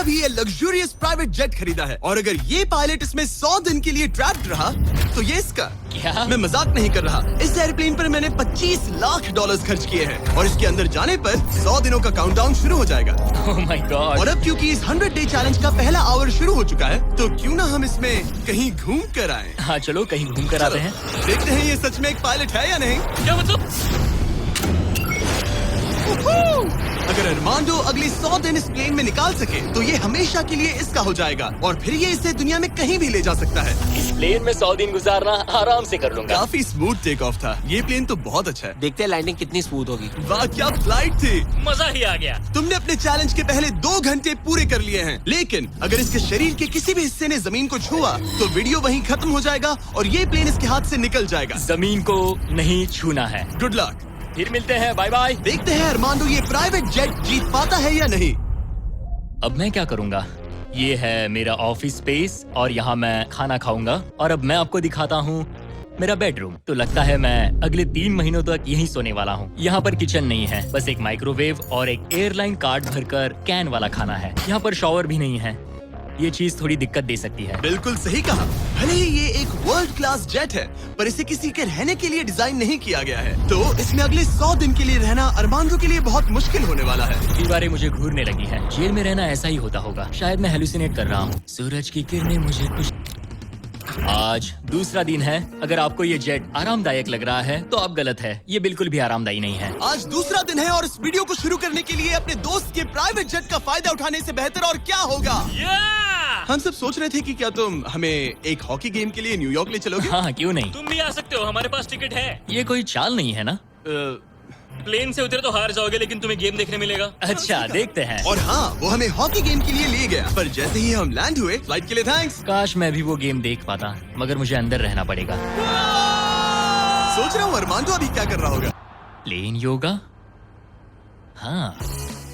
अभी ये luxurious private jet खरीदा है और अगर ये पायलट इसमें 100 दिन के लिए ट्रैप्ड रहा तो ये इसका। क्या? मैं मजाक नहीं कर रहा। इस एयरप्लेन पर मैंने $25 लाख खर्च किए हैं और इसके अंदर जाने पर 100 दिनों का काउंटडाउन शुरू हो जाएगा। Oh my God. और अब क्योंकि इस 100 डे चैलेंज का पहला आवर शुरू हो चुका है तो क्यों ना हम इसमें कहीं घूम कर आए। हाँ चलो कहीं घूम कर आते हैं। देखते हैं ये सच में एक पायलट है या नहीं। क्या मतलब? अगर अरमांडो अगले 100 दिन इस प्लेन में निकाल सके तो ये हमेशा के लिए इसका हो जाएगा और फिर ये इसे दुनिया में कहीं भी ले जा सकता है। इस प्लेन में 100 दिन गुजारना आराम से कर लूंगा। काफी स्मूथ टेक ऑफ था। ये प्लेन तो बहुत अच्छा है। देखते हैं लैंडिंग कितनी स्मूथ होगी। वाह क्या फ्लाइट थी। मजा ही आ गया। तुमने अपने चैलेंज के पहले 2 घंटे पूरे कर लिए हैं, लेकिन अगर इसके शरीर के किसी भी हिस्से ने जमीन को छुआ तो वीडियो वहीं खत्म हो जाएगा और ये प्लेन इसके हाथ से निकल जाएगा। जमीन को नहीं छूना है। Good luck. फिर मिलते हैं, बाय बाय। देखते हैं अरमांडो ये प्राइवेट जेट जीत पाता है या नहीं। अब मैं क्या करूंगा? ये है मेरा ऑफिस स्पेस और यहाँ मैं खाना खाऊंगा और अब मैं आपको दिखाता हूँ मेरा बेडरूम। तो लगता है मैं अगले 3 महीनों तक यहीं सोने वाला हूँ। यहाँ पर किचन नहीं है, बस एक माइक्रोवेव और एक एयरलाइन कार्ड भरकर कैन वाला खाना है। यहाँ पर शॉवर भी नहीं है। ये चीज थोड़ी दिक्कत दे सकती है। बिल्कुल सही कहा। भले ही ये एक वर्ल्ड क्लास जेट है पर इसे किसी के रहने के लिए डिजाइन नहीं किया गया है तो इसमें अगले 100 दिन के लिए रहना अरमांडो के लिए बहुत मुश्किल होने वाला है। दीवारें मुझे घूरने लगी है। जेल में रहना ऐसा ही होता होगा। शायद मैं हेलुसिनेट कर रहा हूँ। सूरज की किरणें मुझे कुछ। आज दूसरा दिन है। अगर आपको ये जेट आरामदायक लग रहा है तो आप गलत है। ये बिल्कुल भी आरामदायी नहीं है। आज दूसरा दिन है और इस वीडियो को शुरू करने के लिए अपने दोस्त के प्राइवेट जेट का फायदा उठाने से बेहतर और क्या होगा। हम सब सोच रहे थे कि क्या तुम हमें एक हॉकी गेम के लिए न्यूयॉर्क ले चलोगे। हाँ क्यों नहीं। तुम भी आ सकते हो, हमारे पास टिकट है। ये कोई चाल नहीं है ना। प्लेन से उतरे तो हार जाओगे लेकिन तुम्हें गेम देखने मिलेगा। अच्छा देखते हैं। और हाँ वो हमें हॉकी गेम के लिए ले गया पर जैसे ही हम लैंड हुए फ्लाइट के लिए थैंक्स। काश मैं भी वो गेम देख पाता, मगर मुझे अंदर रहना पड़ेगा। सोच रहा हूँ अरमांडो अभी क्या कर रहा होगा। प्लेन योगा। हाँ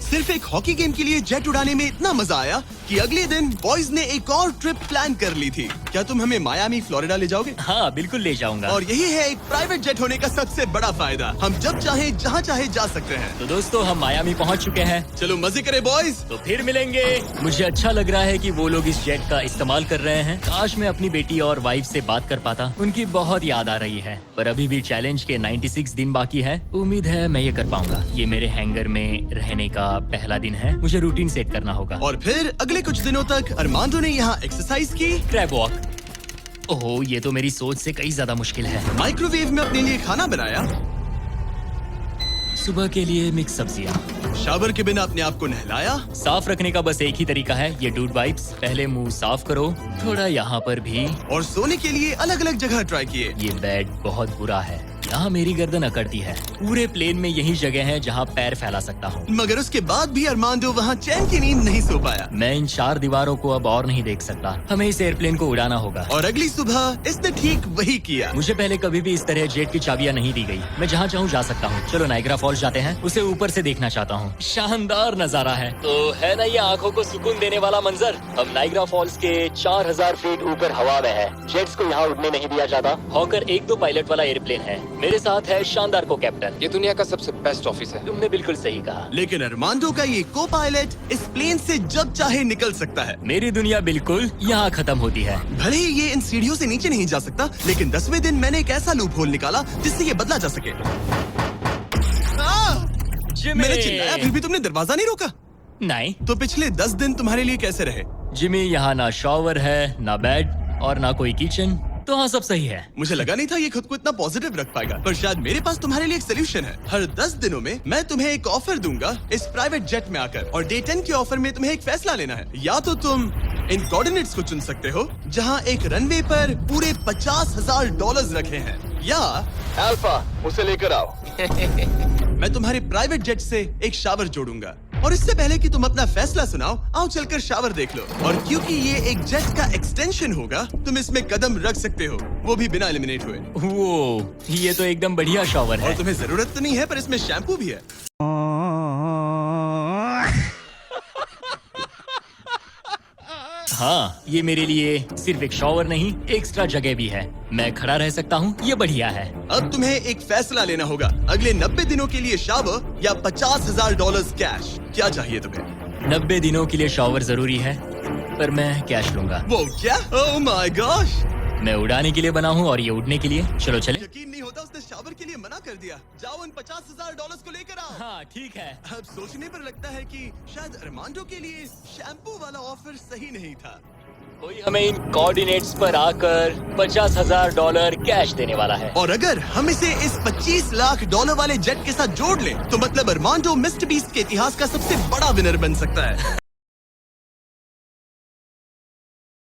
सिर्फ एक हॉकी गेम के लिए जेट उड़ाने में इतना मजा आया कि अगले दिन बॉयज ने एक और ट्रिप प्लान कर ली थी। क्या तुम हमें मायामी फ्लोरिडा ले जाओगे। हाँ बिल्कुल ले जाऊंगा। और यही है एक प्राइवेट जेट होने का सबसे बड़ा फायदा। हम जब चाहे जहाँ चाहे जा सकते हैं। तो दोस्तों हम मायामी पहुँच चुके हैं। चलो मजे करें बॉयज। तो फिर मिलेंगे। मुझे अच्छा लग रहा है कि वो लोग इस जेट का इस्तेमाल कर रहे हैं। काश मैं अपनी बेटी और वाइफ से बात कर पाता। उनकी बहुत याद आ रही है। पर अभी भी चैलेंज के 96 दिन बाकी है। उम्मीद है मैं ये कर पाऊंगा। ये मेरे हैंगर में रहने का पहला दिन है। मुझे रूटीन सेट करना होगा। और फिर अगले कुछ दिनों तक अरमांडो ने यहाँ एक्सरसाइज की। Crab walk. ओह ये तो मेरी सोच से कई ज्यादा मुश्किल है। माइक्रोवेव में अपने लिए खाना बनाया। सुबह के लिए मिक्स सब्जियाँ। शावर के बिना अपने आप को नहलाया। साफ रखने का बस एक ही तरीका है, ये डूड वाइप्स। पहले मुंह साफ करो, थोड़ा यहाँ पर भी। और सोने के लिए अलग अलग जगह ट्राई किए। ये बेड बहुत बुरा है। यहाँ मेरी गर्दन अकड़ती है। पूरे प्लेन में यही जगह है जहाँ पैर फैला सकता हूँ। मगर उसके बाद भी अरमांडो वहाँ चैन की नींद नहीं सो पाया। मैं इन 4 दीवारों को अब और नहीं देख सकता। हमें इस एयरप्लेन को उड़ाना होगा। और अगली सुबह इसने ठीक वही किया। मुझे पहले कभी भी इस तरह जेट की चाबियां नहीं दी गई। मैं जहाँ चाहूँ जा सकता हूँ। चलो नाइग्रा फॉल्स जाते हैं। उसे ऊपर से देखना चाहता हूँ। शानदार नजारा है। तो है ना ये आंखों को सुकून देने वाला मंजर। हम नाइग्रा फॉल्स के 4000 फीट ऊपर हवा में है। जेट्स को यहाँ उड़ने नहीं दिया जाता। हॉकर 1-2 पायलट वाला एयरप्लेन है। मेरे साथ है शानदार को कैप्टन। ये दुनिया का सबसे बेस्ट ऑफिस है। तुमने बिल्कुल सही कहा। लेकिन अरमांडो का ये को पायलट इस प्लेन से जब चाहे निकल सकता है। मेरी दुनिया बिल्कुल यहाँ खत्म होती है। भले ही ये इन सीढ़ियों से नीचे नहीं जा सकता लेकिन 10वें दिन मैंने एक ऐसा लूप होल निकाला जिससे ये बदला जा सके। मैंने चिल्लाया फिर भी तुमने दरवाजा नहीं रोका। नहीं तो पिछले 10 दिन तुम्हारे लिए कैसे रहे। जिमी, यहाँ ना शॉवर है, ना बेड और ना कोई किचन। तो हाँ सब सही है। मुझे लगा नहीं था ये खुद को इतना पॉजिटिव रख पाएगा पर शायद मेरे पास तुम्हारे लिए एक सोल्यूशन है। हर 10 दिनों में मैं तुम्हें एक ऑफर दूंगा इस प्राइवेट जेट में आकर और डे 10 के ऑफर में तुम्हें एक फैसला लेना है। या तो तुम इन कोऑर्डिनेट्स को चुन सकते हो जहाँ एक रनवे पर पूरे $50,000 रखे हैं या अल्फा उसे लेकर आओ। मैं तुम्हारे प्राइवेट जेट से एक शावर जोड़ूंगा। और इससे पहले कि तुम अपना फैसला सुनाओ आओ चलकर शावर देख लो। और क्योंकि ये एक जेट का एक्सटेंशन होगा तुम इसमें कदम रख सकते हो, वो भी बिना एलिमिनेट हुए। वो ये तो एकदम बढ़िया शॉवर है। और तुम्हें जरूरत तो नहीं है पर इसमें शैम्पू भी है। हाँ ये मेरे लिए सिर्फ एक शॉवर नहीं एक्स्ट्रा जगह भी है। मैं खड़ा रह सकता हूँ, ये बढ़िया है। अब तुम्हें एक फैसला लेना होगा, अगले 90 दिनों के लिए शावर या $50,000 कैश। क्या चाहिए तुम्हें। 90 दिनों के लिए शॉवर जरूरी है, पर मैं कैश लूंगा। वो क्या? Oh my gosh! मैं उड़ाने के लिए बना हूँ और ये उड़ने के लिए। चलो चले। यकीन नहीं होता उसने शावर के लिए मना कर दिया। जाओ उन $50,000 को लेकर आओ। हाँ ठीक है। अब सोचने पर लगता है कि शायद अरमांडो के लिए शैम्पू वाला ऑफर सही नहीं था। कोई हमें इन कोऑर्डिनेट्स पर आकर $50,000 कैश देने वाला है। और अगर हम इसे इस $25 लाख वाले जेट के साथ जोड़ लें, तो मतलब अरमांडो मिस्टर बीस्ट के इतिहास का सबसे बड़ा विनर बन सकता है।